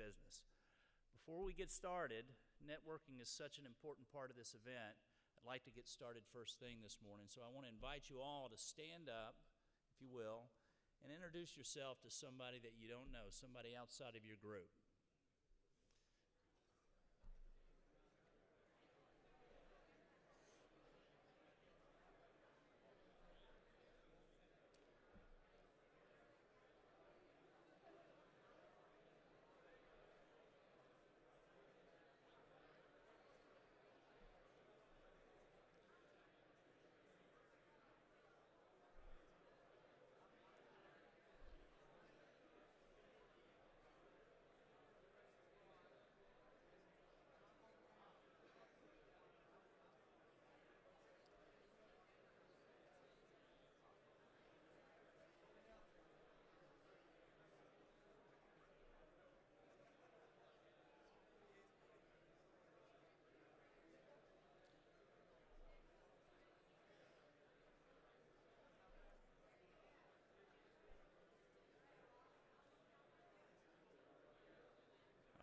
business. Before we get started, networking is such an important part of this event. I'd like to get started first thing this morning, so I want to invite you all to stand up, if you will, and introduce yourself to somebody that you don't know, somebody outside of your group.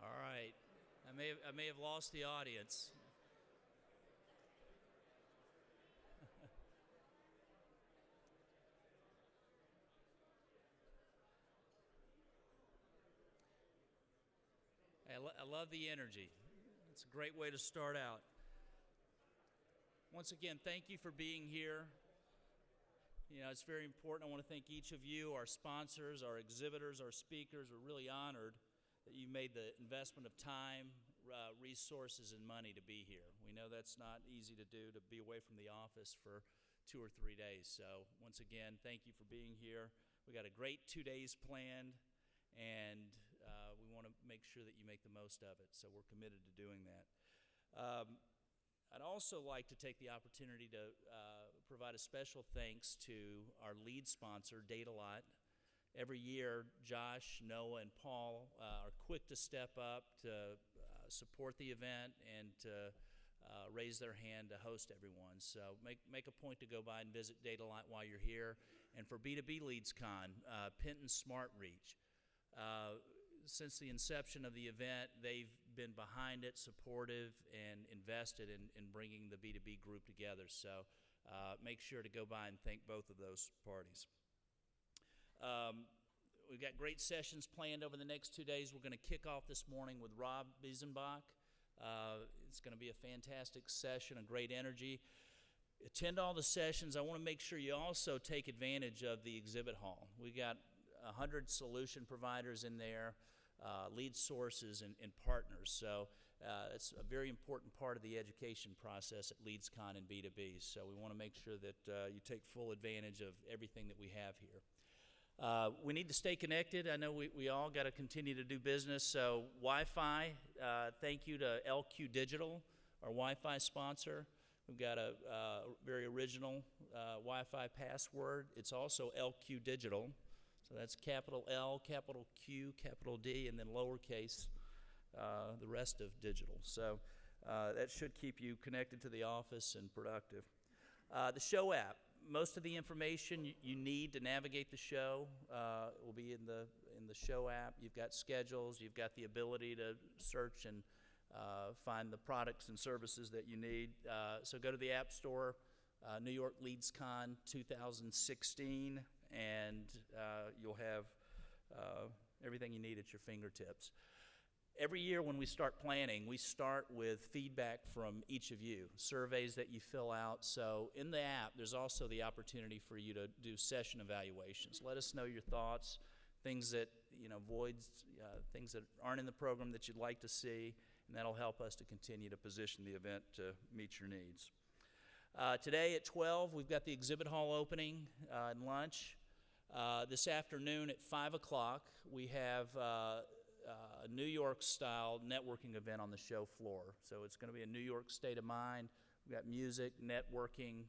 All right, I may have lost the audience. I love the energy. It's a great way to start out. Once again, thank you for being here. You know, it's very important. I want to thank each of you, our sponsors, our exhibitors, our speakers. We're really honored that you made the investment of time, resources, and money to be here. We know that's not easy to do, to be away from the office for 2 or 3 days. So once again, thank you for being here. We got a great 2 days planned, and we want to make sure that you make the most of it. So we're committed to doing that. I'd also like to take the opportunity to provide a special thanks to our lead sponsor, DataLot. Every year, Josh, Noah, and Paul are quick to step up to support the event and to raise their hand to host everyone. So make a point to go by and visit DataLot while you're here. And for B2B Leads Con, Penton Smart Reach. Since the inception of the event, they've been behind it, supportive, and invested in bringing the B2B group together. So make sure to go by and thank both of those parties. We've got great sessions planned over the next 2 days. We're going to kick off this morning with Rob Biesenbach. It's going to be a fantastic session, a great energy. Attend all the sessions. I want to make sure you also take advantage of the exhibit hall. We got 100 solution providers in there, lead sources, and partners. So it's a very important part of the education process at LeadsCon and B2B. So we want to make sure that you take full advantage of everything that we have here. We need to stay connected. I know we all got to continue to do business. So Wi-Fi, thank you to LQ Digital, our Wi-Fi sponsor. We've got a very original Wi-Fi password. It's also LQ Digital. So that's capital L, capital Q, capital D, and then lowercase, the rest of digital. So that should keep you connected to the office and productive. The show app. Most of the information you need to navigate the show will be in the show app. You've got schedules. You've got the ability to search and find the products and services that you need. So go to the App Store, New York LeadsCon 2016, and you'll have everything you need at your fingertips. Every year when we start planning, we start with feedback from each of you, surveys that you fill out. So in the app, there's also the opportunity for you to do session evaluations. Let us know your thoughts, things that, voids, things that aren't in the program that you'd like to see, and that'll help us to continue to position the event to meet your needs. Today at 12, we've got the exhibit hall opening and lunch. This afternoon at 5 o'clock, we have a New York-style networking event on the show floor. So it's going to be a New York state of mind. We've got music, networking,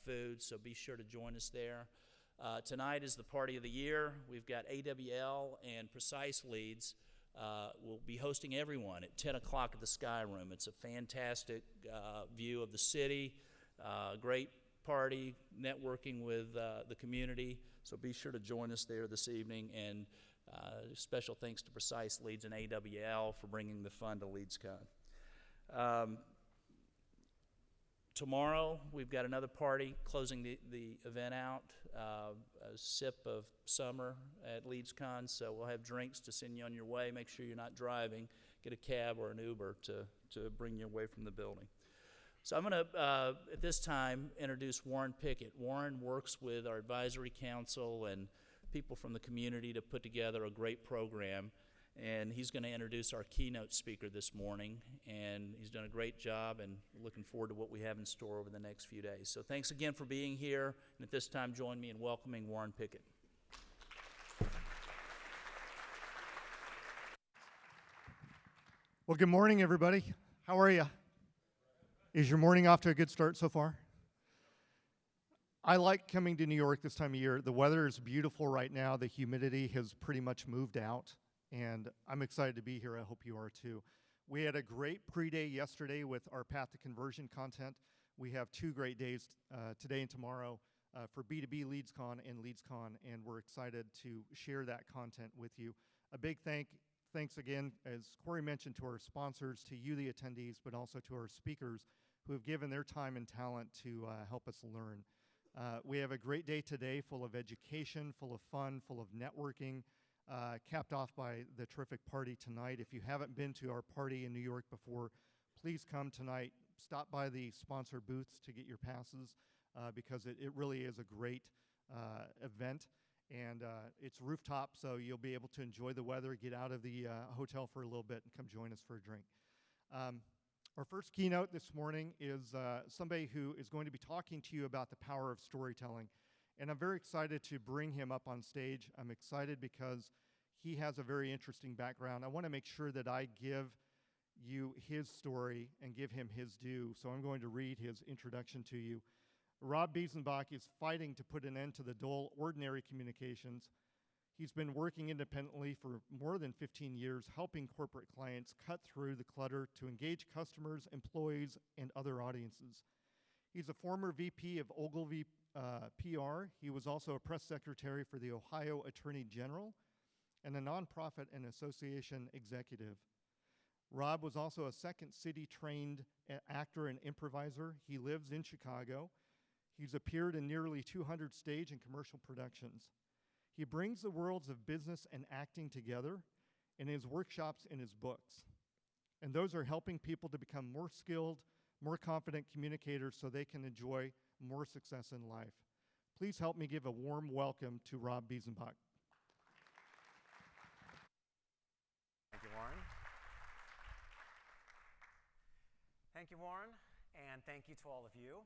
food, so be sure to join us there. Tonight is the party of the year. We've got AWL and Precise Leads. We'll be hosting everyone at 10 o'clock at the Sky Room. It's a fantastic view of the city, great party, networking with the community. So be sure to join us there this evening. And Special thanks to Precise Leads and AWL for bringing the fun to LeadsCon. Tomorrow, we've got another party closing the event out, a sip of summer at LeadsCon, so we'll have drinks to send you on your way. Make sure you're not driving. Get a cab or an Uber to bring you away from the building. So I'm going to, at this time, introduce Warren Pickett. Warren works with our advisory council and people from the community to put together a great program, and he's going to introduce our keynote speaker this morning, and he's done a great job, and looking forward to what we have in store over the next few days. So thanks again for being here, and at this time, join me in welcoming Warren Pickett. Well, good morning, everybody. How are you? Is your morning off to a good start so far? I like coming to New York this time of year. The weather is beautiful right now. The humidity has pretty much moved out, and I'm excited to be here. I hope you are too. We had a great pre-day yesterday with our Path to Conversion content. We have 2 great days today and tomorrow for B2B LeadsCon and LeadsCon, and we're excited to share that content with you. A big thanks again, as Corey mentioned, to our sponsors, to you, the attendees, but also to our speakers who have given their time and talent to help us learn. We have a great day today full of education, full of fun, full of networking, capped off by the terrific party tonight. If you haven't been to our party in New York before, please come tonight. Stop by the sponsor booths to get your passes because it really is a great event. And it's rooftop, so you'll be able to enjoy the weather, get out of the hotel for a little bit, and come join us for a drink. Our first keynote this morning is somebody who is going to be talking to you about the power of storytelling. And I'm very excited to bring him up on stage. I'm excited because he has a very interesting background. I want to make sure that I give you his story and give him his due. So I'm going to read his introduction to you. Rob Biesenbach is fighting to put an end to the dull, ordinary communications. He's been working independently for more than 15 years, helping corporate clients cut through the clutter to engage customers, employees, and other audiences. He's a former VP of Ogilvy PR. He was also a press secretary for the Ohio Attorney General and a nonprofit and association executive. Rob was also a Second City-trained actor and improviser. He lives in Chicago. He's appeared in nearly 200 stage and commercial productions. He brings the worlds of business and acting together in his workshops and his books. And those are helping people to become more skilled, more confident communicators so they can enjoy more success in life. Please help me give a warm welcome to Rob Biesenbach. Thank you, Warren. Thank you, Warren, and thank you to all of you.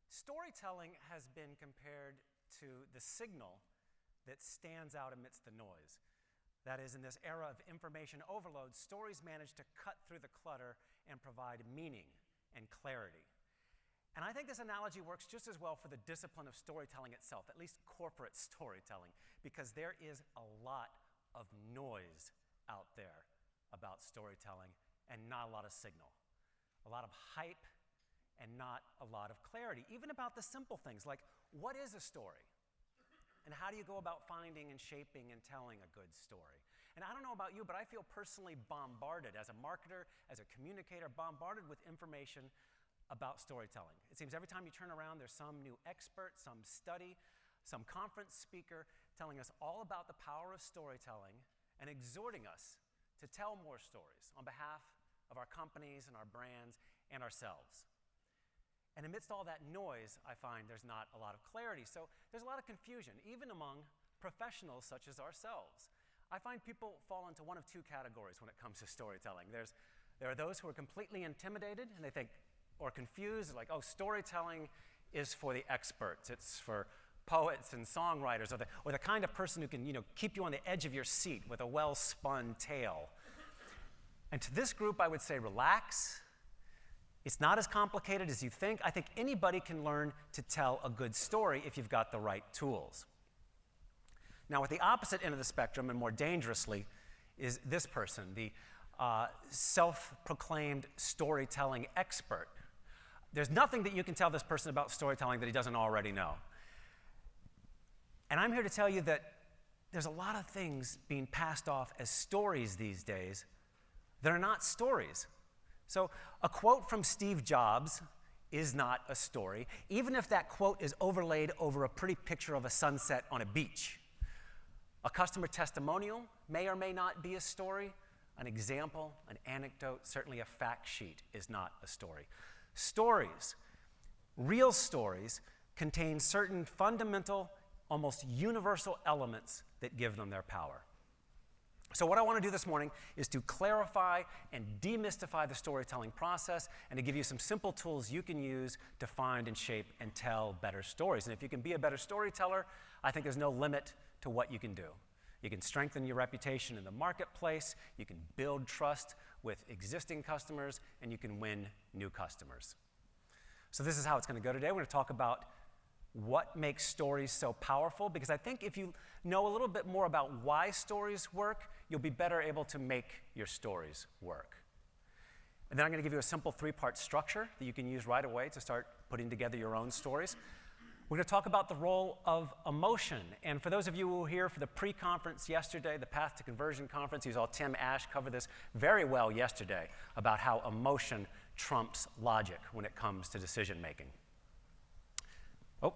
Storytelling has been compared to the signal that stands out amidst the noise. That is, in this era of information overload, stories manage to cut through the clutter and provide meaning and clarity. And I think this analogy works just as well for the discipline of storytelling itself, at least corporate storytelling, because there is a lot of noise out there about storytelling and not a lot of signal. A lot of hype and not a lot of clarity, even about the simple things like, what is a story? And how do you go about finding and shaping and telling a good story? And I don't know about you, but I feel personally bombarded as a marketer, as a communicator, bombarded with information about storytelling. It seems every time you turn around, there's some new expert, some study, some conference speaker telling us all about the power of storytelling and exhorting us to tell more stories on behalf of our companies and our brands and ourselves. And amidst all that noise, I find there's not a lot of clarity. So there's a lot of confusion, even among professionals such as ourselves. I find people fall into one of 2 categories when it comes to storytelling. There are those who are completely intimidated, and they think, or confused, like, oh, storytelling is for the experts. It's for poets and songwriters, or the kind of person who can, keep you on the edge of your seat with a well-spun tale. And to this group, I would say, relax. It's not as complicated as you think. I think anybody can learn to tell a good story if you've got the right tools. Now, at the opposite end of the spectrum, and more dangerously, is this person, the self-proclaimed storytelling expert. There's nothing that you can tell this person about storytelling that he doesn't already know. And I'm here to tell you that there's a lot of things being passed off as stories these days that are not stories. So a quote from Steve Jobs is not a story, even if that quote is overlaid over a pretty picture of a sunset on a beach. A customer testimonial may or may not be a story. An example, an anecdote, certainly a fact sheet is not a story. Stories, real stories, contain certain fundamental, almost universal elements that give them their power. So what I want to do this morning is to clarify and demystify the storytelling process and to give you some simple tools you can use to find and shape and tell better stories. And if you can be a better storyteller, I think there's no limit to what you can do. You can strengthen your reputation in the marketplace, you can build trust with existing customers, and you can win new customers. So this is how it's going to go today. We're going to talk about what makes stories so powerful, because I think if you know a little bit more about why stories work, you'll be better able to make your stories work. And then I'm going to give you a simple 3-part structure that you can use right away to start putting together your own stories. We're going to talk about the role of emotion. And for those of you who were here for the pre-conference yesterday, the Path to Conversion conference, you saw Tim Ash cover this very well yesterday about how emotion trumps logic when it comes to decision making. Oh,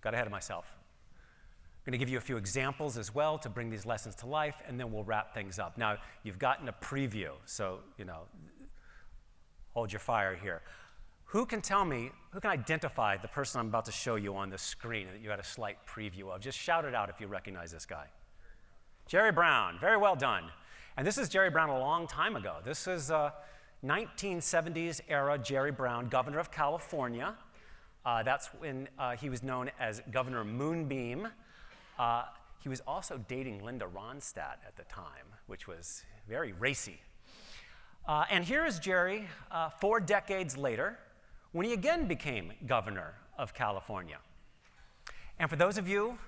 got ahead of myself. I'm going to give you a few examples as well to bring these lessons to life, and then we'll wrap things up. Now, you've gotten a preview, so, hold your fire here. Who can identify the person I'm about to show you on the screen that you had a slight preview of? Just shout it out if you recognize this guy. Jerry Brown, very well done. And this is Jerry Brown a long time ago. This is 1970s era Jerry Brown, governor of California. That's when he was known as Governor Moonbeam. He was also dating Linda Ronstadt at the time, which was very racy. And here is Jerry 4 decades later, when he again became governor of California. And for those of you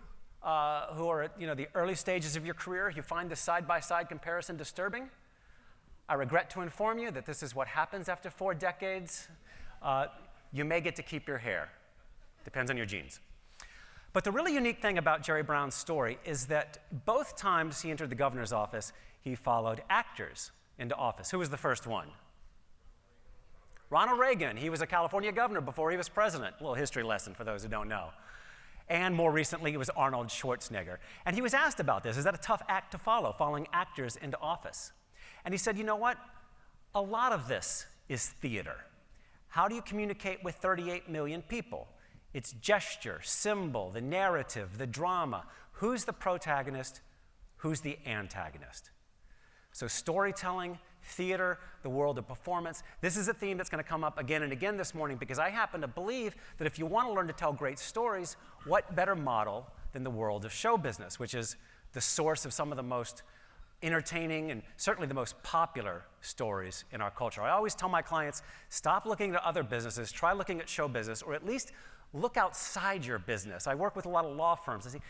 who are at the early stages of your career, you find this side-by-side comparison disturbing. I regret to inform you that this is what happens after 4 decades. You may get to keep your hair. Depends on your genes. But the really unique thing about Jerry Brown's story is that both times he entered the governor's office, he followed actors into office. Who was the first one? Ronald Reagan. He was a California governor before he was president. A little history lesson for those who don't know. And more recently, it was Arnold Schwarzenegger. And he was asked about this. Is that a tough act to follow, following actors into office? And he said, you know what? A lot of this is theater. How do you communicate with 38 million people? It's gesture, symbol, the narrative, the drama. Who's the protagonist? Who's the antagonist? So storytelling, theater, the world of performance. This is a theme that's going to come up again and again this morning, because I happen to believe that if you want to learn to tell great stories, what better model than the world of show business, which is the source of some of the most entertaining and certainly the most popular stories in our culture. I always tell my clients, stop looking at other businesses, try looking at show business, or at least look outside your business. I work with a lot of law firms. I say,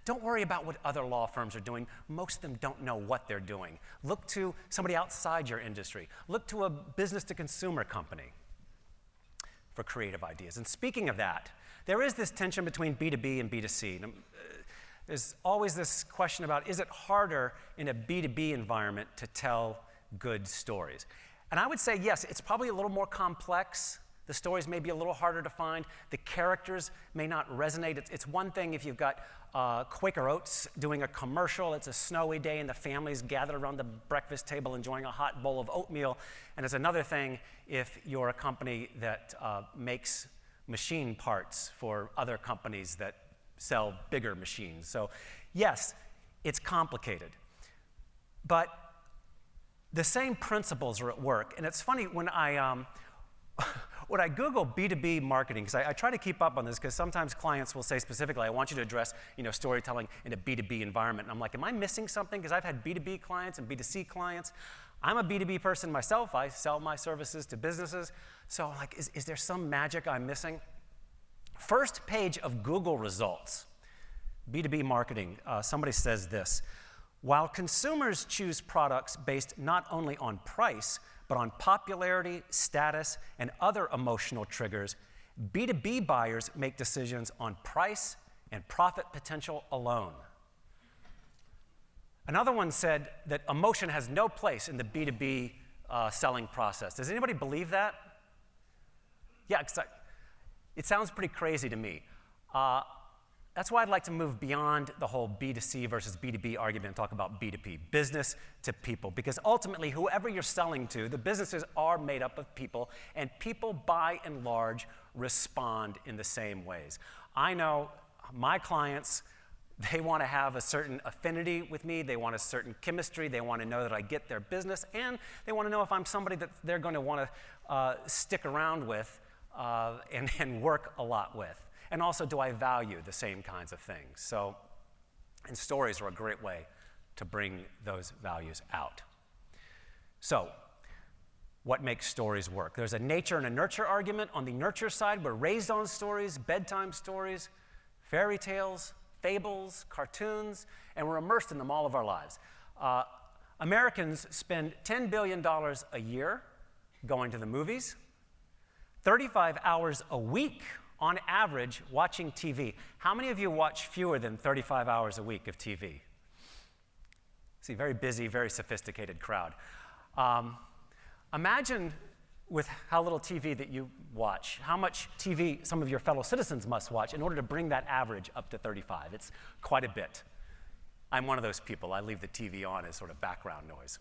don't worry about what other law firms are doing. Most of them don't know what they're doing. Look to somebody outside your industry. Look to a business-to-consumer company for creative ideas. And speaking of that, there is this tension between B2B and B2C. There's always this question about, is it harder in a B2B environment to tell good stories? And I would say yes, it's probably a little more complex. The stories may be a little harder to find. The characters may not resonate. It's one thing if you've got Quaker Oats doing a commercial, it's a snowy day and the family's gathered around the breakfast table enjoying a hot bowl of oatmeal. And it's another thing if you're a company that makes machine parts for other companies that sell bigger machines. So yes, it's complicated. But the same principles are at work. And it's funny, when I Google B2B marketing, because I try to keep up on this, because sometimes clients will say specifically, I want you to address storytelling in a B2B environment. And I'm like, am I missing something? Because I've had B2B clients and B2C clients. I'm a B2B person myself. I sell my services to businesses. So I'm like, is there some magic I'm missing? First page of Google results, B2B marketing, somebody says this: while consumers choose products based not only on price, but on popularity, status, and other emotional triggers, B2B buyers make decisions on price and profit potential alone. Another one said that emotion has no place in the B2B selling process. Does anybody believe that? Yeah, it sounds pretty crazy to me. That's why I'd like to move beyond the whole B2C versus B2B argument and talk about B2P, business to people. Because ultimately, whoever you're selling to, the businesses are made up of people, and people, by and large, respond in the same ways. I know my clients, they want to have a certain affinity with me, they want a certain chemistry, they want to know that I get their business, and they want to know if I'm somebody that they're going to want to stick around with and work a lot with. And also, do I value the same kinds of things? So, and stories are a great way to bring those values out. So, what makes stories work? There's a nature and a nurture argument. On the nurture side, we're raised on stories, bedtime stories, fairy tales, fables, cartoons, and we're immersed in them all of our lives. Americans spend $10 billion a year going to the movies, 35 hours a week on average watching TV. How many of you watch fewer than 35 hours a week of TV? See, very busy, very sophisticated crowd. Imagine with how little TV that you watch, how much TV some of your fellow citizens must watch in order to bring that average up to 35. It's quite a bit. I'm one of those people. I leave the TV on as sort of background noise.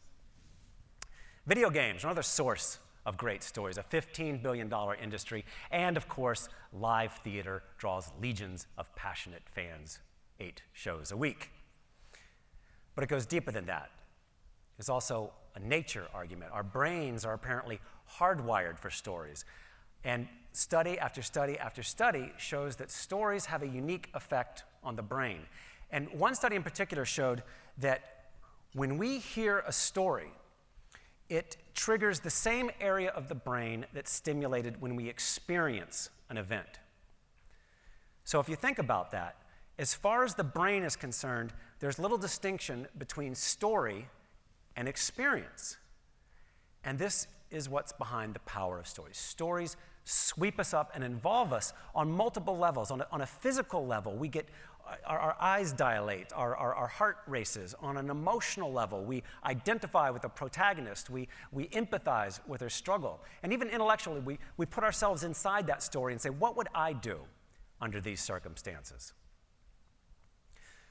Video games, another source of great stories, a $15 billion industry, and of course, live theater draws legions of passionate fans, 8 shows a week. But it goes deeper than that. There's also a nature argument. Our brains are apparently hardwired for stories. And study after study after study shows that stories have a unique effect on the brain. And one study in particular showed that when we hear a story, it triggers the same area of the brain that's stimulated when we experience an event. So if you think about that, as far as the brain is concerned, there's little distinction between story and experience. And this is what's behind the power of stories. Stories sweep us up and involve us on multiple levels. On a physical level, we get our eyes dilate, our heart races. On an emotional level, we identify with the protagonist, we empathize with their struggle. And even intellectually, we put ourselves inside that story and say, what would I do under these circumstances?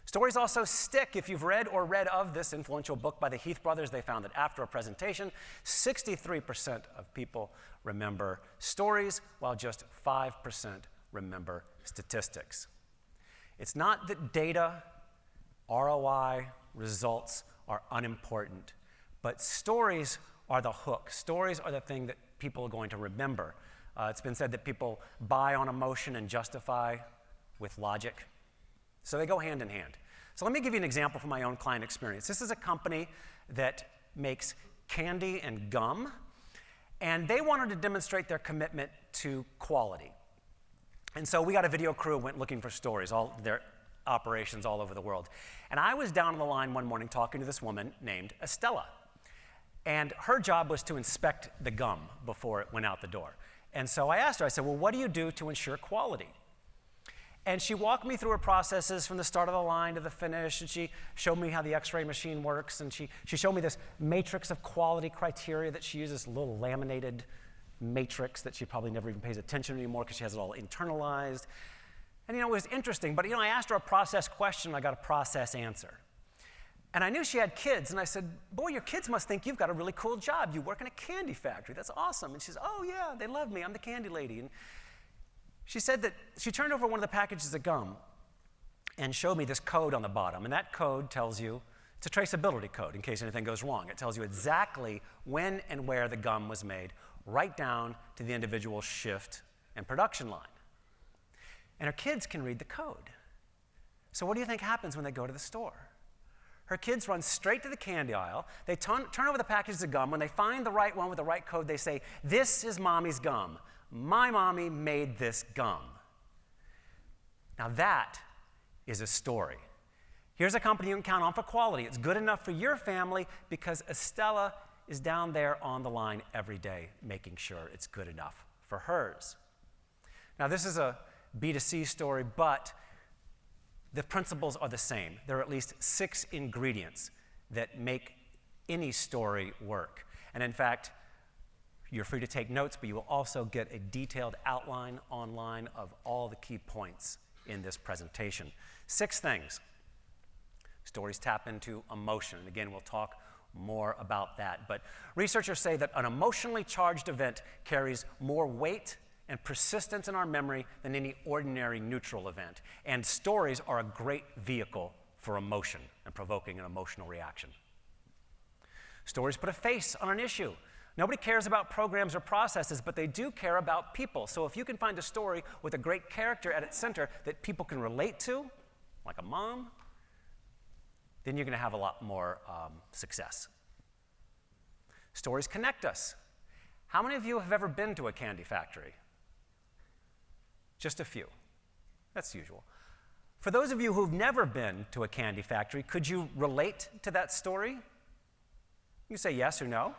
Stories also stick. If you've read or read of this influential book by the Heath brothers, they found that after a presentation, 63% of people remember stories, while just 5% remember statistics. It's not that data, ROI, results are unimportant, but stories are the hook. Stories are the thing that people are going to remember. It's been said that people buy on emotion and justify with logic. So they go hand in hand. So let me give you an example from my own client experience. This is a company that makes candy and gum, and they wanted to demonstrate their commitment to quality. And so we got a video crew, went looking for stories, all their operations all over the world. And I was down on the line one morning talking to this woman named Estella. And her job was to inspect the gum before it went out the door. And so I asked her, I said, well, what do you do to ensure quality? And she walked me through her processes from the start of the line to the finish, and she showed me how the X-ray machine works, and she showed me this matrix of quality criteria that she uses, a little laminated matrix that she probably never even pays attention to anymore because she has it all internalized. And it was interesting, but I asked her a process question, and I got a process answer. And I knew she had kids, and I said, boy, your kids must think you've got a really cool job. You work in a candy factory. That's awesome. And she says, oh yeah, they love me. I'm the candy lady. And she said that she turned over one of the packages of gum and showed me this code on the bottom. And that code tells you, it's a traceability code in case anything goes wrong. It tells you exactly when and where the gum was made, right down to the individual shift and production line. And her kids can read the code. So what do you think happens when they go to the store? Her kids run straight to the candy aisle. They turn over the packages of gum. When they find the right one with the right code, they say, this is mommy's gum. My mommy made this gum. Now that is a story. Here's a company you can count on for quality. It's good enough for your family because Estella is down there on the line every day making sure it's good enough for hers. Now this is a B2C story, but the principles are the same. There are at least 6 ingredients that make any story work. And in fact, you're free to take notes, but you will also get a detailed outline online of all the key points in this presentation. 6 things. Stories tap into emotion. And again, we'll talk more about that. But researchers say that an emotionally charged event carries more weight and persistence in our memory than any ordinary neutral event. And stories are a great vehicle for emotion and provoking an emotional reaction. Stories put a face on an issue. Nobody cares about programs or processes, but they do care about people. So if you can find a story with a great character at its center that people can relate to, like a mom, then you're going to have a lot more success. Stories connect us. How many of you have ever been to a candy factory? Just a few. That's usual. For those of you who've never been to a candy factory, could you relate to that story? You say yes or no.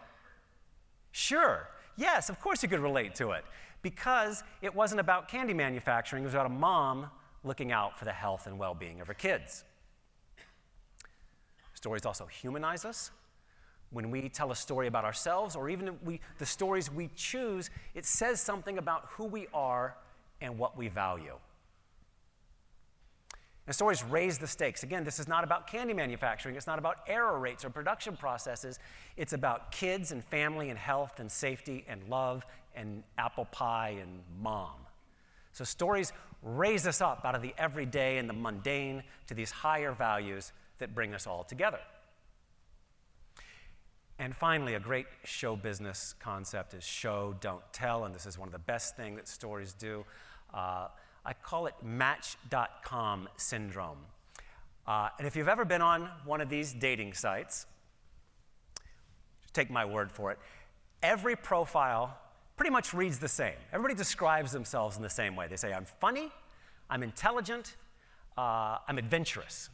Sure. Yes, of course you could relate to it. Because it wasn't about candy manufacturing, it was about a mom looking out for the health and well-being of her kids. Stories also humanize us. When we tell a story about ourselves, or even the stories we choose, it says something about who we are and what we value. And stories raise the stakes. Again, this is not about candy manufacturing. It's not about error rates or production processes. It's about kids and family and health and safety and love and apple pie and mom. So stories raise us up out of the everyday and the mundane to these higher values that bring us all together. And finally, a great show business concept is show, don't tell, and this is one of the best things that stories do. I call it Match.com syndrome. And if you've ever been on one of these dating sites, just take my word for it, every profile pretty much reads the same. Everybody describes themselves in the same way. They say, I'm funny, I'm intelligent, I'm adventurous.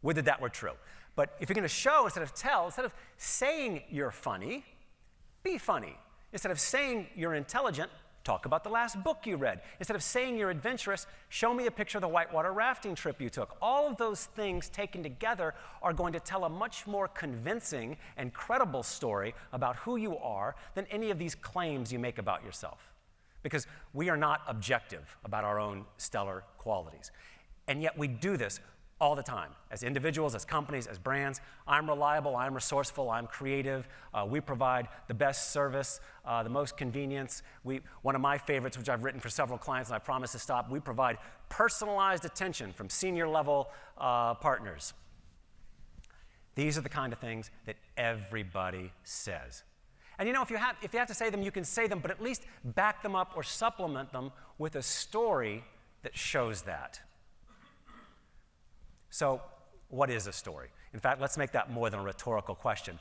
Would that were true. But if you're going to show instead of tell, instead of saying you're funny, be funny. Instead of saying you're intelligent, talk about the last book you read. Instead of saying you're adventurous, show me a picture of the whitewater rafting trip you took. All of those things taken together are going to tell a much more convincing and credible story about who you are than any of these claims you make about yourself. Because we are not objective about our own stellar qualities. And yet we do this all the time, as individuals, as companies, as brands. I'm reliable, I'm resourceful, I'm creative. We provide the best service, the most convenience. One of my favorites, which I've written for several clients and I promise to stop, we provide personalized attention from senior level partners. These are the kind of things that everybody says. And you know, if you have to say them, you can say them, but at least back them up or supplement them with a story that shows that. So, what is a story? In fact, let's make that more than a rhetorical question.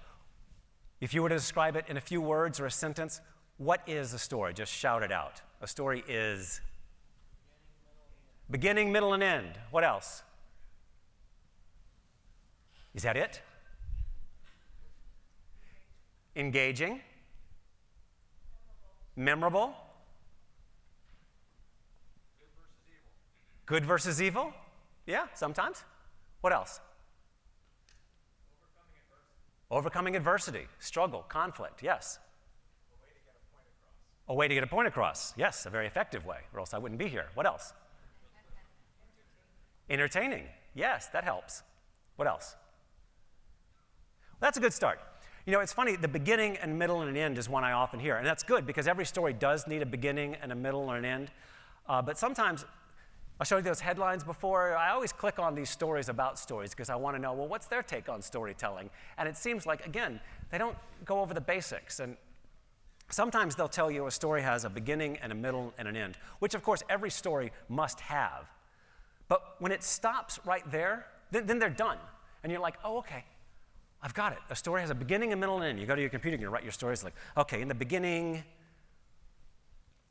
If you were to describe it in a few words or a sentence, what is a story? Just shout it out. A story is beginning, middle, and end. What else? Is that it? Engaging. Memorable. Good versus evil? Yeah, sometimes. What else? Overcoming adversity, struggle, conflict, yes. A way to get a point across, yes, a very effective way, or else I wouldn't be here. What else? Entertaining, yes, that helps. What else? That's a good start. You know, it's funny, the beginning and middle and an end is one I often hear, and that's good because every story does need a beginning and a middle and an end, but sometimes I showed you those headlines before. I always click on these stories about stories because I want to know, well, what's their take on storytelling? And it seems like, again, they don't go over the basics. And sometimes they'll tell you a story has a beginning and a middle and an end, which, of course, every story must have. But when it stops right there, then they're done. And you're like, oh, okay, I've got it. A story has a beginning, a middle, and an end. You go to your computer and you write your stories like, okay, in the beginning,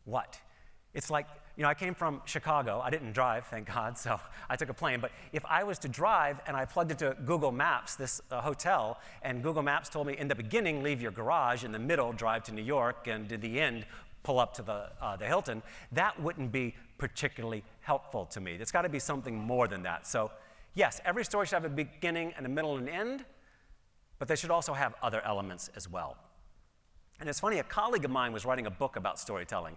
what? It's like, you know, I came from Chicago. I didn't drive, thank God, so I took a plane. But if I was to drive and I plugged into Google Maps this hotel, and Google Maps told me in the beginning, leave your garage, in the middle, drive to New York, and in the end, pull up to the Hilton, that wouldn't be particularly helpful to me. It's got to be something more than that. So Yes, every story should have a beginning and a middle and an end, but they should also have other elements as well. And it's funny, a colleague of mine was writing a book about storytelling,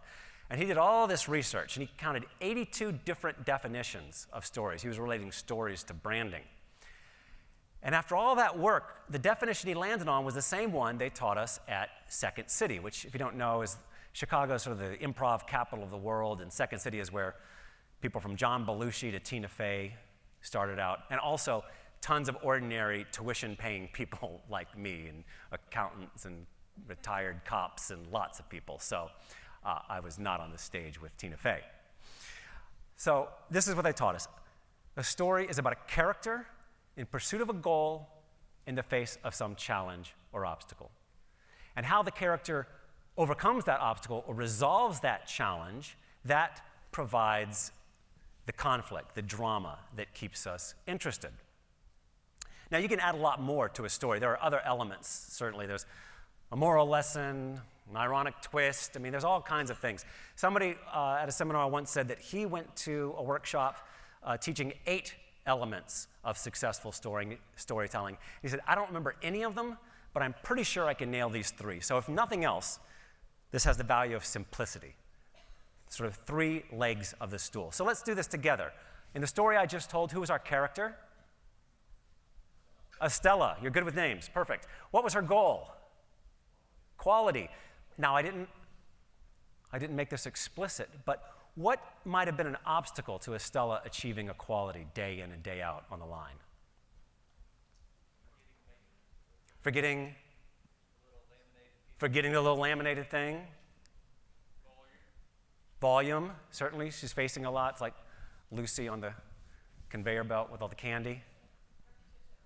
and he did all this research, and he counted 82 different definitions of stories. He was relating stories to branding. And after all that work, the definition he landed on was the same one they taught us at Second City, which, if you don't know, is Chicago's sort of the improv capital of the world, and Second City is where people from John Belushi to Tina Fey started out, and also tons of ordinary tuition-paying people like me, and accountants and retired cops and lots of people. So I was not on the stage with Tina Fey. So this is what they taught us. A story is about a character in pursuit of a goal in the face of some challenge or obstacle. And how the character overcomes that obstacle or resolves that challenge, that provides the conflict, the drama that keeps us interested. Now, you can add a lot more to a story. There are other elements, certainly. There's a moral lesson, an ironic twist. I mean, there's all kinds of things. Somebody at a seminar once said that he went to a workshop teaching 8 elements of successful storytelling. He said, I don't remember any of them, but I'm pretty sure I can nail these 3. So if nothing else, this has the value of simplicity. Sort of 3 legs of the stool. So let's do this together. In the story I just told, who was our character? Estella. You're good with names. Perfect. What was her goal? Quality. Now, I didn't make this explicit, but what might have been an obstacle to Estella achieving a quality day in and day out on the line? Forgetting the little laminated thing. Volume, certainly. She's facing a lot. It's like Lucy on the conveyor belt with all the candy.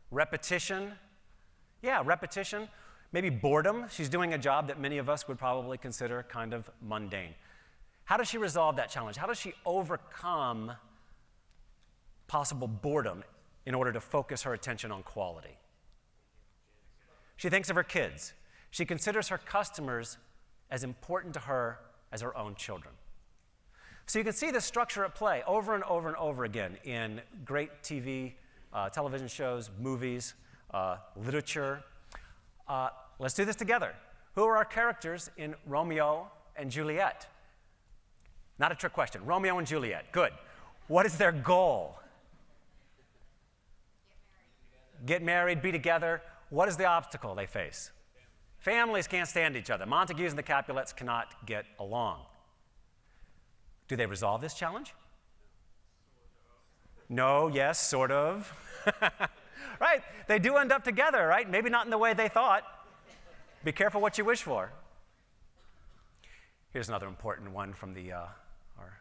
Repetition. Yeah, repetition. Maybe boredom. She's doing a job that many of us would probably consider kind of mundane. How does she resolve that challenge? How does she overcome possible boredom in order to focus her attention on quality? She thinks of her kids. She considers her customers as important to her as her own children. So you can see this structure at play over and over and over again in great TV, television shows, movies, literature. Let's do this together. Who are our characters in Romeo and Juliet? Not a trick question. Romeo and Juliet. Good. What is their goal? Get married, be together. What is the obstacle they face? Families can't stand each other. Montagues and the Capulets cannot get along. Do they resolve this challenge? No, yes, sort of. Right? They do end up together, right? Maybe not in the way they thought. Be careful what you wish for. Here's another important one from our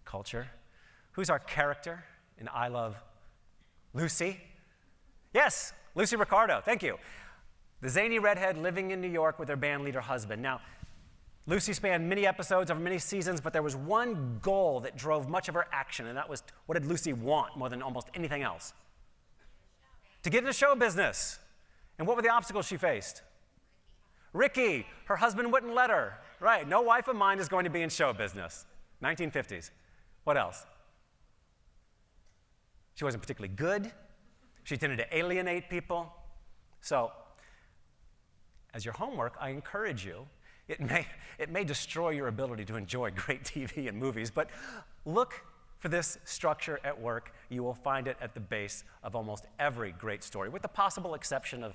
culture. Who's our character in I Love Lucy? Yes, Lucy Ricardo, thank you. The zany redhead living in New York with her band leader husband. Now, Lucy spanned many episodes over many seasons, but there was one goal that drove much of her action, and that was, what did Lucy want more than almost anything else? To get into show business. And what were the obstacles she faced? Ricky, her husband wouldn't let her. Right, no wife of mine is going to be in show business. 1950s. What else? She wasn't particularly good. She tended to alienate people. So, as your homework, I encourage you, it may destroy your ability to enjoy great TV and movies, but look for this structure at work. You will find it at the base of almost every great story, with the possible exception of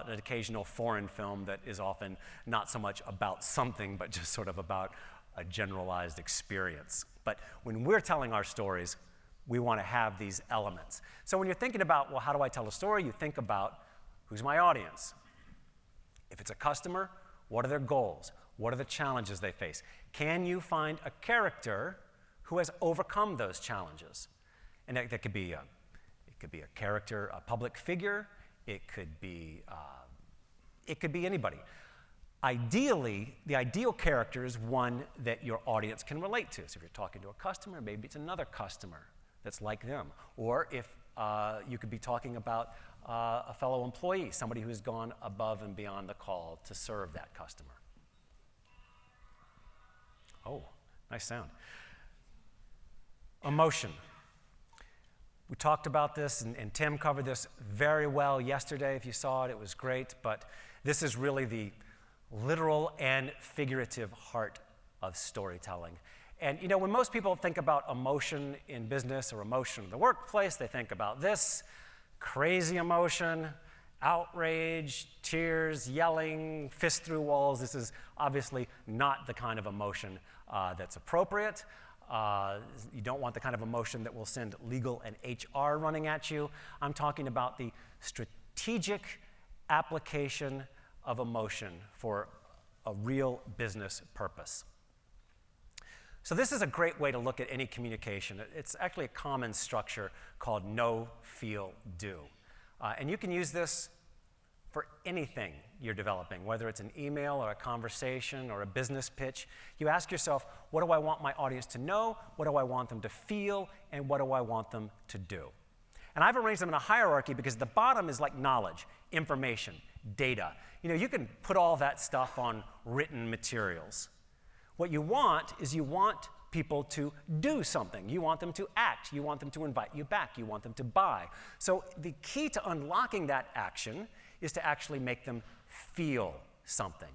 an occasional foreign film that is often not so much about something, but just sort of about a generalized experience. But when we're telling our stories, we want to have these elements. So when you're thinking about, well, how do I tell a story? You think about, who's my audience? If it's a customer, what are their goals? What are the challenges they face? Can you find a character who has overcome those challenges? And that could be a character, a public figure. It could be anybody. Ideally, the ideal character is one that your audience can relate to. So if you're talking to a customer, maybe it's another customer that's like them. Or if you could be talking about a fellow employee, somebody who's gone above and beyond the call to serve that customer. Oh, nice sound. Emotion. We talked about this, and Tim covered this very well yesterday. If you saw it, it was great. But this is really the literal and figurative heart of storytelling. And you know, when most people think about emotion in business or emotion in the workplace, they think about this: crazy emotion, outrage, tears, yelling, fist through walls. This is obviously not the kind of emotion that's appropriate. You don't want the kind of emotion that will send legal and HR running at you. I'm talking about the strategic application of emotion for a real business purpose. So this is a great way to look at any communication. It's actually a common structure called know, feel, do. And you can use this for anything you're developing, whether it's an email or a conversation or a business pitch. You ask yourself, what do I want my audience to know? What do I want them to feel? And what do I want them to do? And I've arranged them in a hierarchy because the bottom is like knowledge, information, data. You know, you can put all that stuff on written materials. What you want is you want people to do something. You want them to act. You want them to invite you back. You want them to buy. So the key to unlocking that action is to actually make them feel something.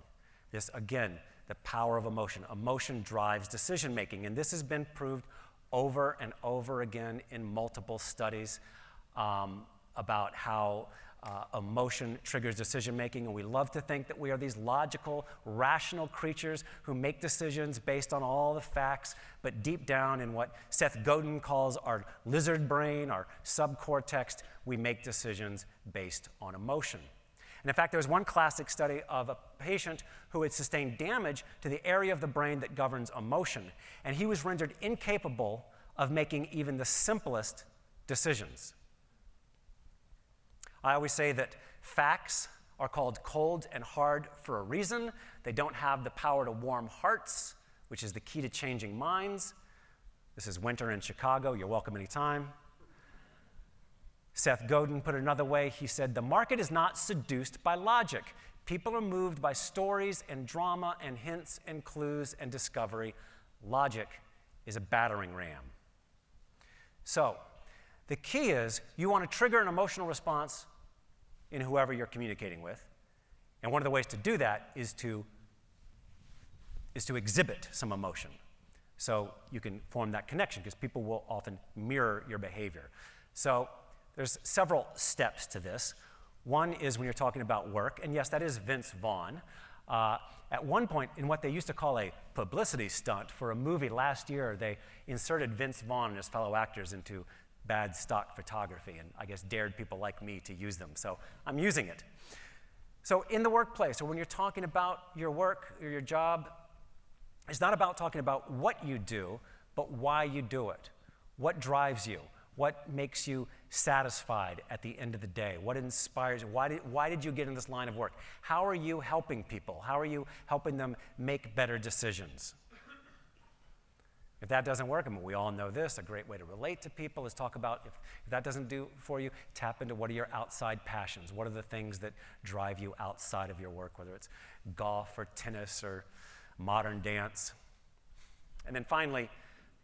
This, again, the power of emotion. Emotion drives decision making, and this has been proved over and over again in multiple studies about how emotion triggers decision making, and we love to think that we are these logical, rational creatures who make decisions based on all the facts, but deep down in what Seth Godin calls our lizard brain, our subcortex, we make decisions based on emotion. And in fact, there was one classic study of a patient who had sustained damage to the area of the brain that governs emotion, and he was rendered incapable of making even the simplest decisions. I always say that facts are called cold and hard for a reason. They don't have the power to warm hearts, which is the key to changing minds. This is winter in Chicago. You're welcome anytime. Seth Godin put it another way. He said, the market is not seduced by logic. People are moved by stories and drama and hints and clues and discovery. Logic is a battering ram. So, the key is you want to trigger an emotional response in whoever you're communicating with. And one of the ways to do that is to exhibit some emotion. So you can form that connection because people will often mirror your behavior. So there's several steps to this. One is when you're talking about work, and yes, that is Vince Vaughn. At one point, in what they used to call a publicity stunt for a movie last year, they inserted Vince Vaughn and his fellow actors into bad stock photography, and I guess dared people like me to use them. So I'm using it. So in the workplace, or when you're talking about your work or your job, it's not about talking about what you do, but why you do it. What drives you? What makes you satisfied at the end of the day? What inspires you? Why did you get in this line of work? How are you helping people? How are you helping them make better decisions? If that doesn't work, I mean, we all know this, a great way to relate to people is talk about, if that doesn't do for you, tap into what are your outside passions? What are the things that drive you outside of your work, whether it's golf or tennis or modern dance? And then finally,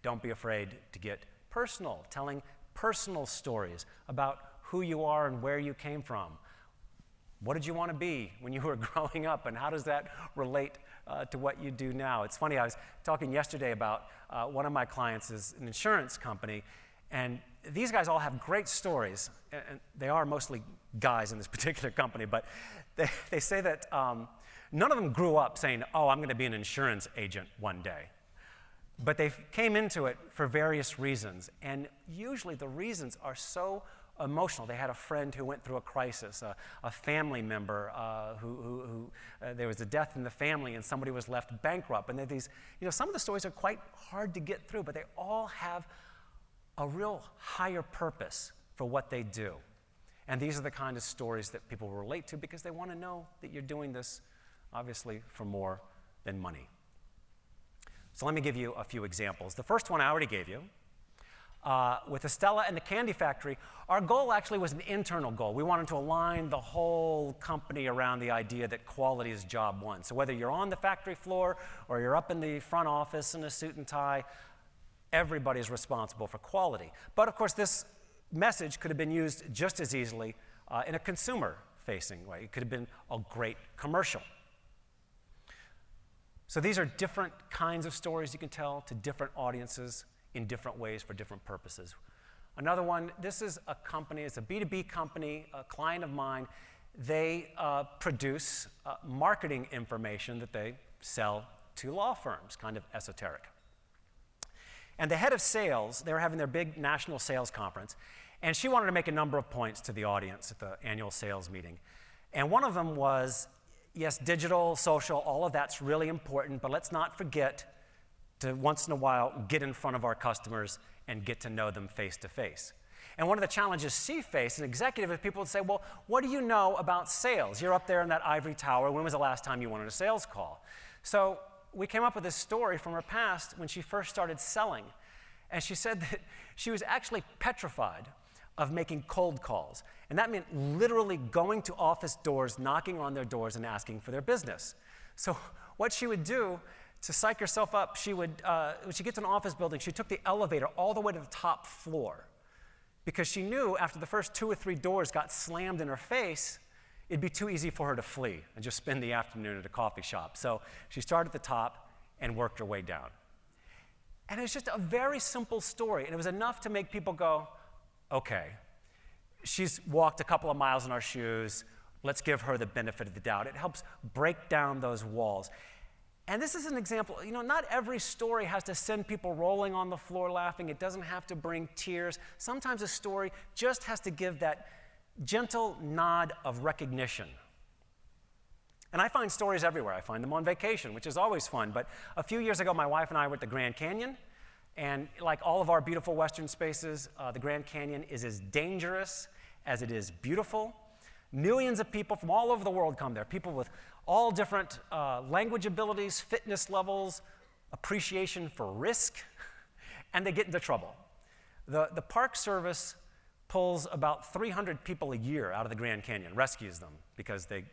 don't be afraid to get personal, telling personal stories about who you are and where you came from. What did you want to be when you were growing up, and how does that relate to what you do now? It's funny, I was talking yesterday about one of my clients is an insurance company, and these guys all have great stories, and they are mostly guys in this particular company, but they say that none of them grew up saying, oh, I'm going to be an insurance agent one day. But they came into it for various reasons, and usually the reasons are so emotional. They had a friend who went through a crisis, a family member who there was a death in the family and somebody was left bankrupt. And these, you know, some of the stories are quite hard to get through, but they all have a real higher purpose for what they do. And these are the kind of stories that people relate to because they want to know that you're doing this, obviously, for more than money. So let me give you a few examples. The first one I already gave you. With Estella and the Candy Factory, our goal actually was an internal goal. We wanted to align the whole company around the idea that quality is job one. So whether you're on the factory floor or you're up in the front office in a suit and tie, everybody's responsible for quality. But of course, this message could have been used just as easily in a consumer-facing way. It could have been a great commercial. So these are different kinds of stories you can tell to different audiences in different ways for different purposes. Another one, this is a company, it's a B2B company, a client of mine. They produce marketing information that they sell to law firms, kind of esoteric. And the head of sales, they were having their big national sales conference, and she wanted to make a number of points to the audience at the annual sales meeting. And one of them was, yes, digital, social, all of that's really important, but let's not forget to once in a while get in front of our customers and get to know them face to face. And one of the challenges she faced, an executive, is people would say, well, what do you know about sales? You're up there in that ivory tower. When was the last time you went on a sales call? So we came up with this story from her past when she first started selling. And she said that she was actually petrified of making cold calls. And that meant literally going to office doors, knocking on their doors and asking for their business. So what she would do to psych herself up, she would, when she gets to an office building, she took the elevator all the way to the top floor because she knew after the first 2 or 3 doors got slammed in her face, it'd be too easy for her to flee and just spend the afternoon at a coffee shop. So she started at the top and worked her way down. And it's just a very simple story, and it was enough to make people go, okay, she's walked a couple of miles in our shoes, let's give her the benefit of the doubt. It helps break down those walls. And this is an example, not every story has to send people rolling on the floor laughing. It doesn't have to bring tears. Sometimes a story just has to give that gentle nod of recognition. And I find stories everywhere. I find them on vacation, which is always fun. But a few years ago, my wife and I were at the Grand Canyon. And like all of our beautiful Western spaces, the Grand Canyon is as dangerous as it is beautiful. Millions of people from all over the world come there, people with all different language abilities, fitness levels, appreciation for risk, and they get into trouble. The Park Service pulls about 300 people a year out of the Grand Canyon, rescues them because they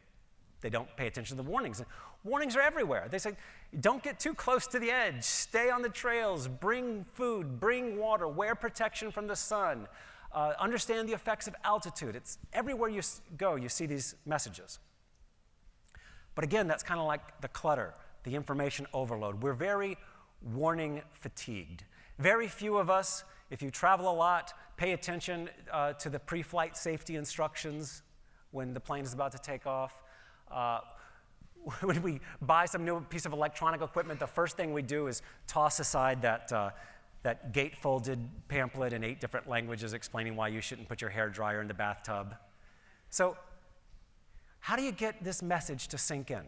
don't pay attention to the warnings. And warnings are everywhere. They say, don't get too close to the edge, stay on the trails, bring food, bring water, wear protection from the sun, understand the effects of altitude. It's everywhere you go, you see these messages. But again, that's kind of like the clutter, the information overload. We're very warning fatigued. Very few of us, if you travel a lot, pay attention to the pre-flight safety instructions when the plane is about to take off. When we buy some new piece of electronic equipment, the first thing we do is toss aside that gatefolded pamphlet in 8 different languages explaining why you shouldn't put your hairdryer in the bathtub. So how do you get this message to sink in?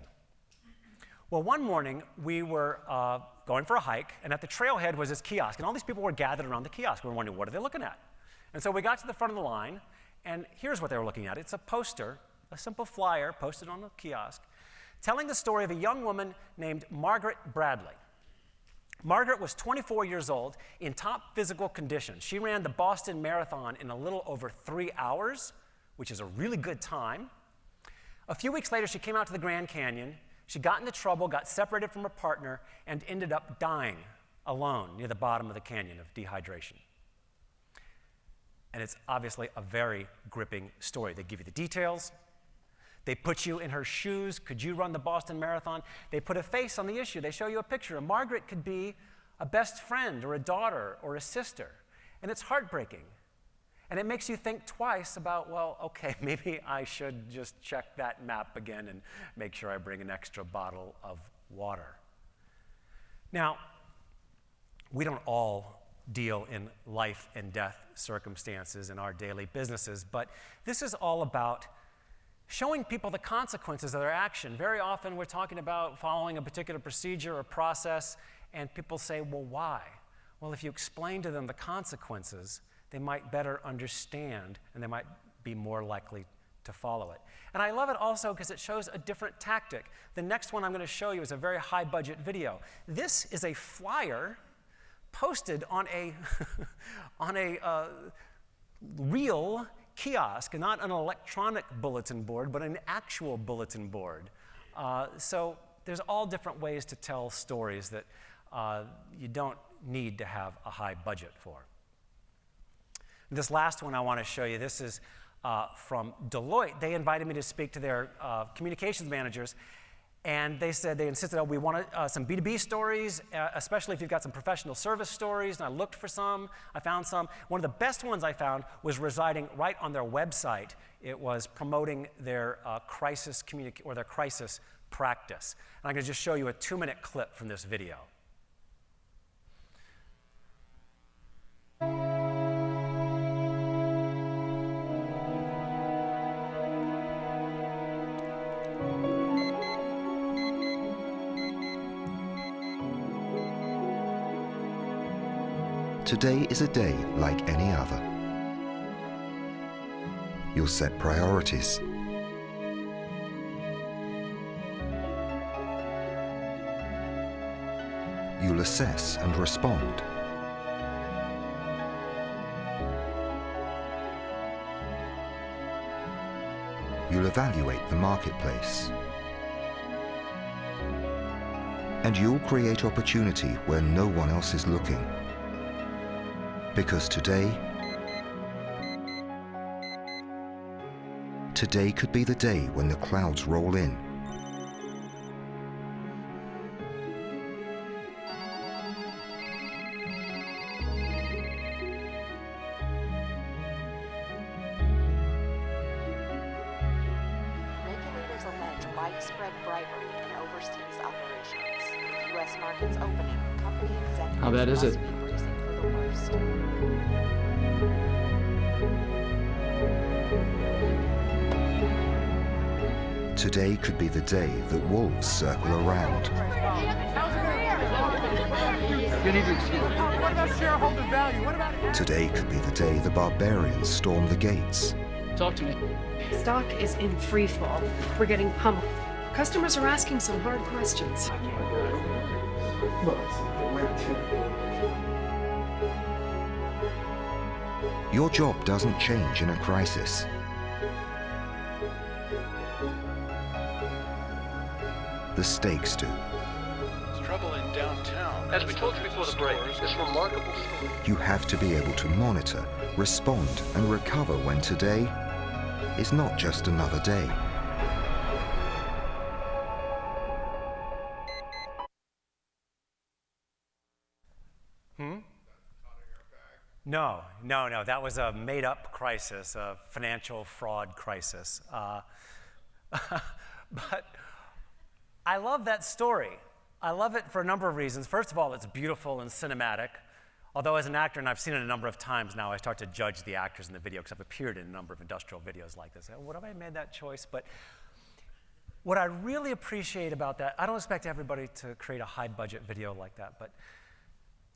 Well, one morning we were going for a hike, and at the trailhead was this kiosk, and all these people were gathered around the kiosk. We were wondering, what are they looking at? And so we got to the front of the line, and here's what they were looking at. It's a poster, a simple flyer posted on the kiosk, telling the story of a young woman named Margaret Bradley. Margaret was 24 years old in top physical condition. She ran the Boston Marathon in a little over 3 hours, which is a really good time. A few weeks later, she came out to the Grand Canyon. She got into trouble, got separated from her partner, and ended up dying alone near the bottom of the canyon of dehydration. And it's obviously a very gripping story. They give you the details. They put you in her shoes. Could you run the Boston Marathon? They put a face on the issue. They show you a picture. And Margaret could be a best friend or a daughter or a sister. And it's heartbreaking. And it makes you think twice about, well, okay, maybe I should just check that map again and make sure I bring an extra bottle of water. Now, we don't all deal in life and death circumstances in our daily businesses, but this is all about showing people the consequences of their action. Very often we're talking about following a particular procedure or process, and people say, well, why? Well, if you explain to them the consequences, they might better understand, and they might be more likely to follow it. And I love it also because it shows a different tactic. The next one I'm going to show you is a very high-budget video. This is a flyer posted on a real kiosk, not an electronic bulletin board, but an actual bulletin board. So there's all different ways to tell stories that you don't need to have a high budget for. This last one I want to show you, this is from Deloitte. They invited me to speak to their communications managers, and they insisted, oh, we want some B2B stories, especially if you've got some professional service stories. And I looked for some, I found some. One of the best ones I found was residing right on their website. It was promoting their crisis practice. And I'm going to just show you a 2-minute clip from this video. Today is a day like any other. You'll set priorities. You'll assess and respond. You'll evaluate the marketplace. And you'll create opportunity where no one else is looking. Because today could be the day when the clouds roll in. Regulators allege widespread bribery in overseas operations. U.S. markets opening. Company executives How bad is must it? be bracing for the worst. Today could be the day that wolves circle around. Today could be the day the barbarians storm the gates. Talk to me. Stock is in free fall. We're getting pummeled. Customers are asking some hard questions. Your job doesn't change in a crisis. The stakes do. Trouble in downtown. As we told you before the break, this remarkable story. You have to be able to monitor, respond, and recover when today is not just another day. No. That was a made-up crisis, a financial fraud crisis. But I love that story. I love it for a number of reasons. First of all, it's beautiful and cinematic. Although as an actor, and I've seen it a number of times now, I start to judge the actors in the video because I've appeared in a number of industrial videos like this. Would have I made that choice? But what I really appreciate about that, I don't expect everybody to create a high-budget video like that, but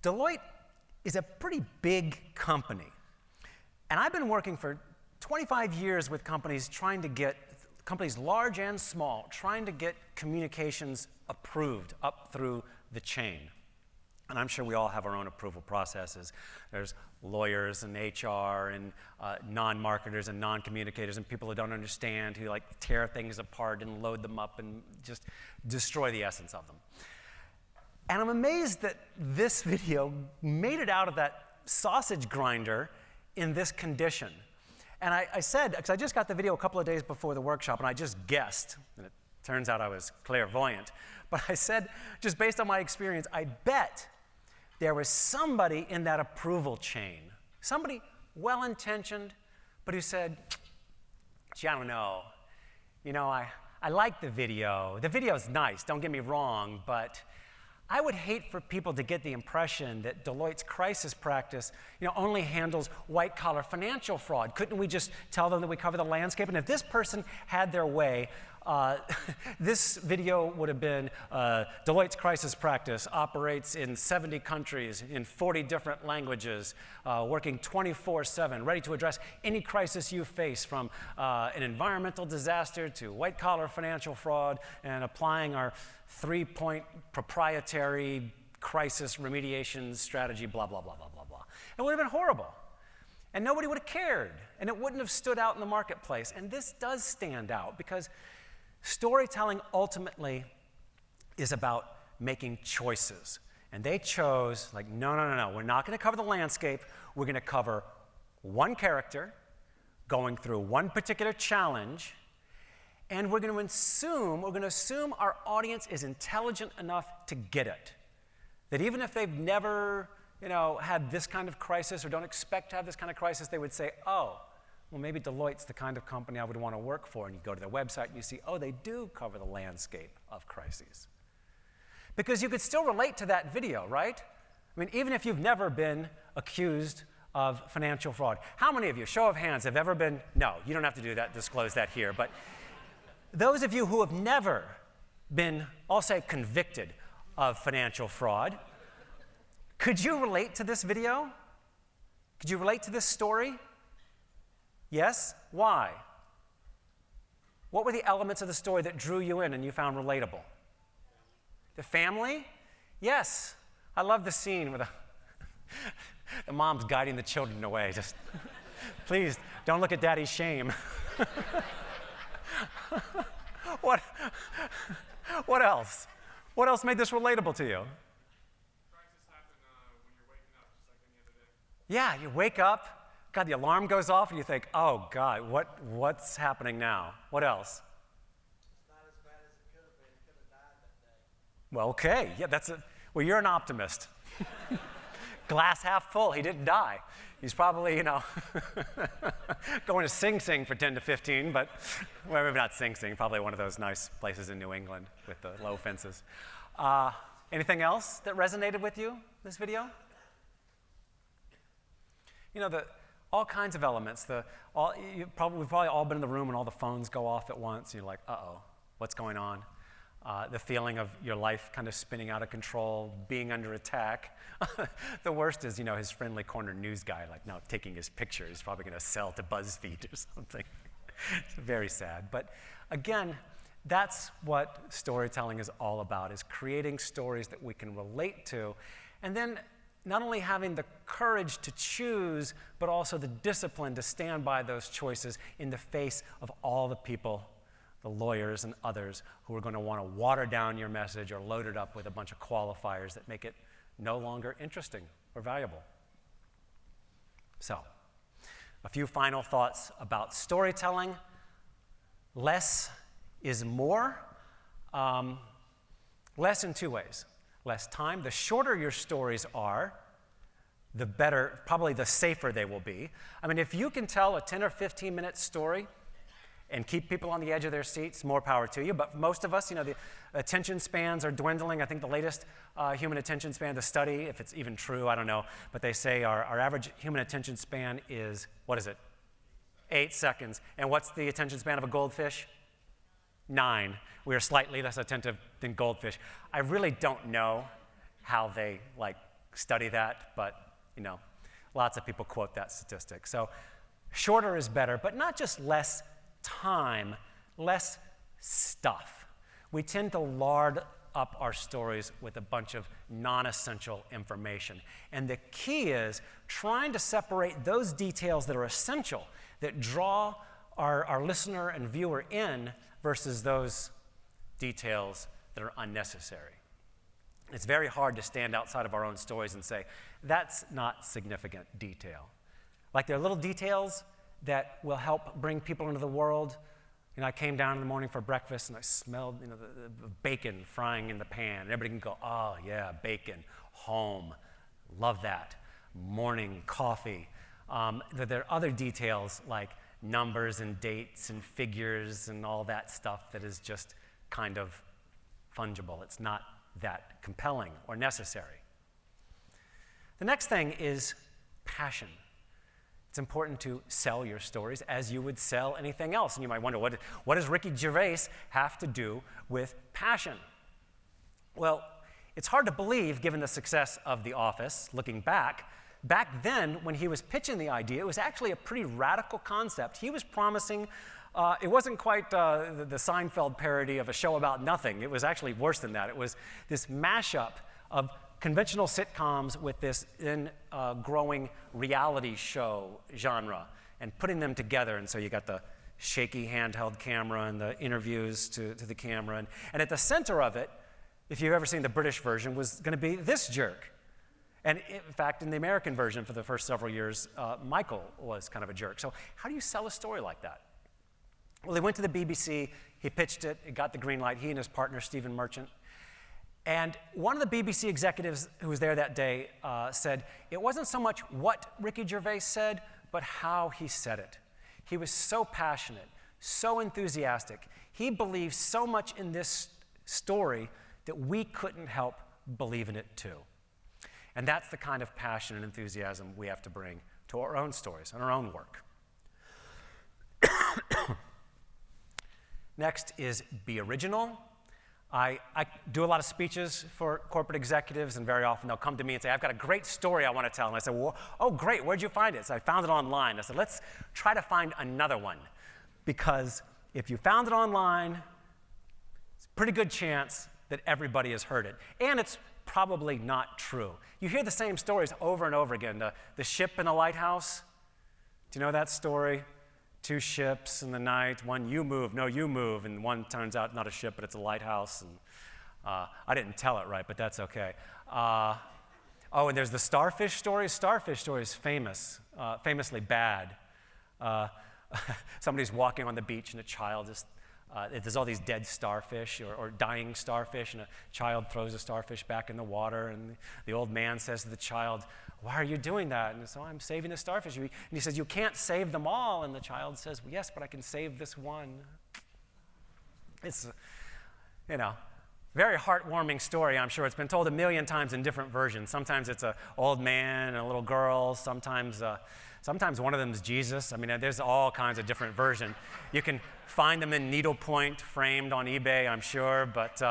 Deloitte is a pretty big company. And I've been working for 25 years with companies trying to get, companies large and small, trying to get communications approved up through the chain. And I'm sure we all have our own approval processes. There's lawyers and HR and non-marketers and non-communicators and people who don't understand, who like tear things apart and load them up and just destroy the essence of them. And I'm amazed that this video made it out of that sausage grinder in this condition. And I said, because I just got the video a couple of days before the workshop, and I just guessed, and it turns out I was clairvoyant, but I said, just based on my experience, I bet there was somebody in that approval chain, somebody well-intentioned, but who said, gee, I don't know. You know, I like the video. The video's nice, don't get me wrong, but I would hate for people to get the impression that Deloitte's crisis practice, only handles white-collar financial fraud. Couldn't we just tell them that we cover the landscape? And if this person had their way, this video would have been Deloitte's crisis practice operates in 70 countries in 40 different languages, working 24/7, ready to address any crisis you face, from an environmental disaster to white-collar financial fraud, and applying our 3-point proprietary crisis remediation strategy, blah, blah, blah, blah, blah, blah. It would have been horrible. And nobody would have cared. And it wouldn't have stood out in the marketplace. And this does stand out because storytelling ultimately is about making choices. And they chose, like, no, we're not going to cover the landscape. We're going to cover one character going through one particular challenge, and we're going to assume our audience is intelligent enough to get it. That even if they've never, had this kind of crisis or don't expect to have this kind of crisis, they would say, oh, well, maybe Deloitte's the kind of company I would want to work for. And you go to their website and you see, oh, they do cover the landscape of crises. Because you could still relate to that video, right? I mean, even if you've never been accused of financial fraud. How many of you, show of hands, have ever been, no, you don't have to do that, disclose that here, but those of you who have never been, I'll say, convicted of financial fraud, could you relate to this video? Could you relate to this story? Yes? Why? What were the elements of the story that drew you in and you found relatable? The family? Yes. I love the scene where the mom's guiding the children away. Just, please, don't look at Daddy's shame. What else? What else made this relatable to you? Crisis happen when you're waking up, just like any other day. Yeah, you wake up, God, the alarm goes off, and you think, oh, God, what's happening now? What else? It's not as bad as it could have been. He could have died that day. Well, okay. Yeah, well, you're an optimist. Glass half full. He didn't die. He's probably, going to Sing Sing for 10 to 15, but, well, maybe not Sing Sing, probably one of those nice places in New England with the low fences. Anything else that resonated with you, this video? All kinds of elements. We've probably all been in the room when all the phones go off at once. And you're like, uh-oh, what's going on? The feeling of your life kind of spinning out of control, being under attack. The worst is, his friendly corner news guy, now taking his picture. He's probably going to sell to BuzzFeed or something. It's very sad. But again, that's what storytelling is all about, is creating stories that we can relate to. And then not only having the courage to choose, but also the discipline to stand by those choices in the face of all the people, the lawyers and others, who are going to want to water down your message or load it up with a bunch of qualifiers that make it no longer interesting or valuable. So, a few final thoughts about storytelling. Less is more. Less in two ways. Less time. The shorter your stories are, the better, probably the safer they will be. I mean, if you can tell a 10 or 15 minute story and keep people on the edge of their seats, more power to you. But most of us, the attention spans are dwindling. I think the latest human attention span, the study, if it's even true, I don't know, but they say our average human attention span is, 8 seconds. And what's the attention span of a goldfish? 9. We are slightly less attentive than goldfish. I really don't know how they study that, but lots of people quote that statistic. So shorter is better, but not just less time, less stuff. We tend to lard up our stories with a bunch of non-essential information. And the key is trying to separate those details that are essential, that draw our listener and viewer in, versus those details that are unnecessary. It's very hard to stand outside of our own stories and say, that's not significant detail. There are little details that will help bring people into the world. I came down in the morning for breakfast and I smelled the bacon frying in the pan. And everybody can go, oh yeah, bacon, home, love that. Morning coffee. There are other details like numbers and dates and figures and all that stuff that is just kind of fungible. It's not that compelling or necessary. The next thing is passion. It's important to sell your stories as you would sell anything else. And you might wonder, what does Ricky Gervais have to do with passion? Well, it's hard to believe, given the success of The Office, looking back. Back then, when he was pitching the idea, it was actually a pretty radical concept. He was promising, it wasn't quite the Seinfeld parody of a show about nothing. It was actually worse than that. It was this mashup of conventional sitcoms with this growing reality show genre and putting them together. And so you got the shaky handheld camera and the interviews to the camera. And at the center of it, if you've ever seen the British version, was going to be this jerk. And in fact, in the American version for the first several years, Michael was kind of a jerk. So how do you sell a story like that? Well, he went to the BBC, he pitched it, it got the green light, he and his partner, Stephen Merchant. And one of the BBC executives who was there that day said, it wasn't so much what Ricky Gervais said, but how he said it. He was so passionate, so enthusiastic. He believed so much in this story that we couldn't help believe in it too. And that's the kind of passion and enthusiasm we have to bring to our own stories and our own work. Next is be original. I do a lot of speeches for corporate executives, and very often they'll come to me and say, I've got a great story I want to tell. And I say, well, oh, great, where'd you find it? So I found it online. I said, let's try to find another one. Because if you found it online, it's a pretty good chance that everybody has heard it. And it's probably not true. You hear the same stories over and over again. The ship in the lighthouse. Do you know that story? 2 ships in the night, one you move, no you move, and one turns out not a ship, but it's a lighthouse. And I didn't tell it right, but that's okay. Oh, and there's the starfish story. Starfish story is famous, famously bad. Somebody's walking on the beach and a child is, there's all these dead starfish or dying starfish, and a child throws a starfish back in the water, and the old man says to the child, why are you doing that? And so I'm saving the starfish. And he says, you can't save them all. And the child says, well, yes, but I can save this one. It's, very heartwarming story, I'm sure. It's been told a million times in different versions. Sometimes it's an old man and a little girl. Sometimes one of them is Jesus. I mean, there's all kinds of different versions. You can find them in needlepoint framed on eBay, I'm sure. But,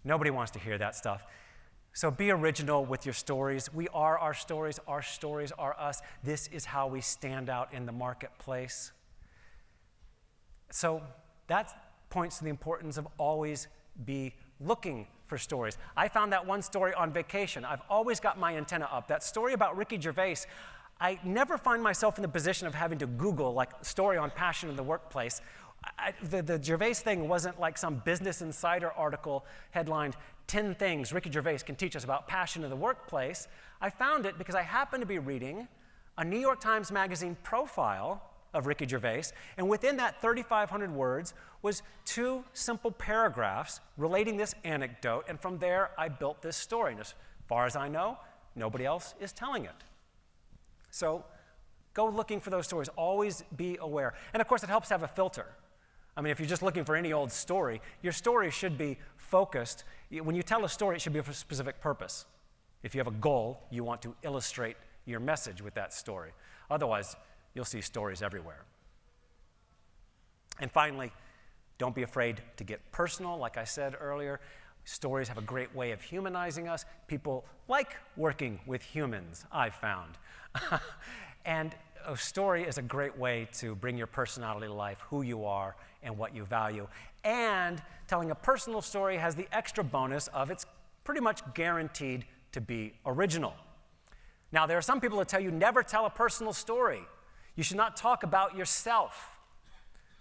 nobody wants to hear that stuff. So be original with your stories. We are our stories are us. This is how we stand out in the marketplace. So that points to the importance of always be looking for stories. I found that one story on vacation. I've always got my antenna up. That story about Ricky Gervais, I never find myself in the position of having to Google like story on passion in the workplace. The Gervais thing wasn't like some Business Insider article headlined 10 things Ricky Gervais can teach us about passion in the workplace. I found it because I happened to be reading a New York Times Magazine profile of Ricky Gervais, and within that 3,500 words was 2 simple paragraphs relating this anecdote, and from there I built this story. And as far as I know, nobody else is telling it. So go looking for those stories. Always be aware. And of course, it helps to have a filter. I mean, if you're just looking for any old story, your story should be focused. When you tell a story, it should be for a specific purpose. If you have a goal, you want to illustrate your message with that story. Otherwise, you'll see stories everywhere. And finally, don't be afraid to get personal. Like I said earlier, stories have a great way of humanizing us. People like working with humans, I've found. And a story is a great way to bring your personality to life, who you are and what you value. And telling a personal story has the extra bonus of it's pretty much guaranteed to be original. Now, there are some people that tell you never tell a personal story. You should not talk about yourself.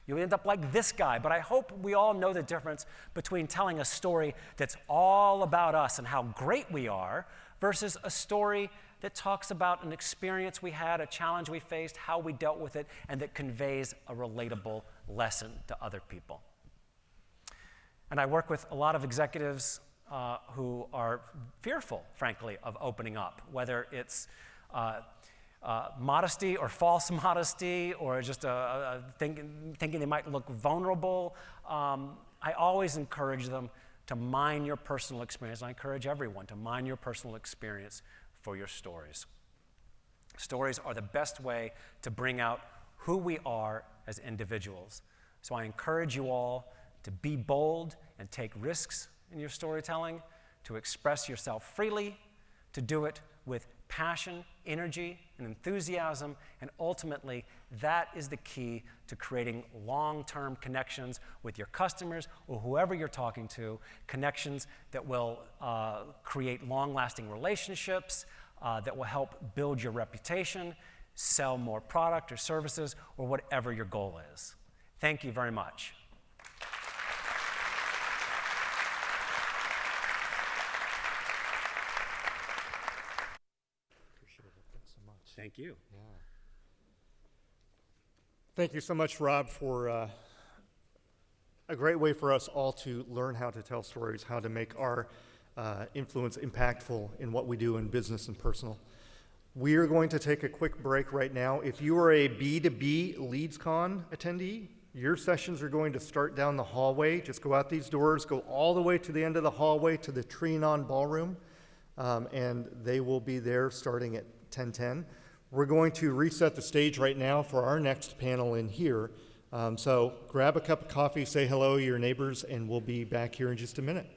You end up like this guy. But I hope we all know the difference between telling a story that's all about us and how great we are versus a story that talks about an experience we had, a challenge we faced, how we dealt with it, and that conveys a relatable lesson to other people. And I work with a lot of executives who are fearful, frankly, of opening up, whether it's modesty or false modesty or just thinking they might look vulnerable. I always encourage them to mine your personal experience. I encourage everyone to mine your personal experience for your stories. Stories are the best way to bring out who we are as individuals. So I encourage you all to be bold and take risks in your storytelling, to express yourself freely, to do it with passion, energy, and enthusiasm, and ultimately, that is the key to creating long-term connections with your customers or whoever you're talking to, connections that will create long-lasting relationships, that will help build your reputation, sell more product or services, or whatever your goal is. Thank you very much. Thank you. Thank you so much, Rob, for a great way for us all to learn how to tell stories, how to make our influence impactful in what we do in business and personal. We are going to take a quick break right now. If you are a B2B LeadsCon attendee, your sessions are going to start down the hallway. Just go out these doors, go all the way to the end of the hallway to the Trianon Ballroom, and they will be there starting at 10:10. We're going to reset the stage right now for our next panel in here. So grab a cup of coffee, say hello to your neighbors, and we'll be back here in just a minute.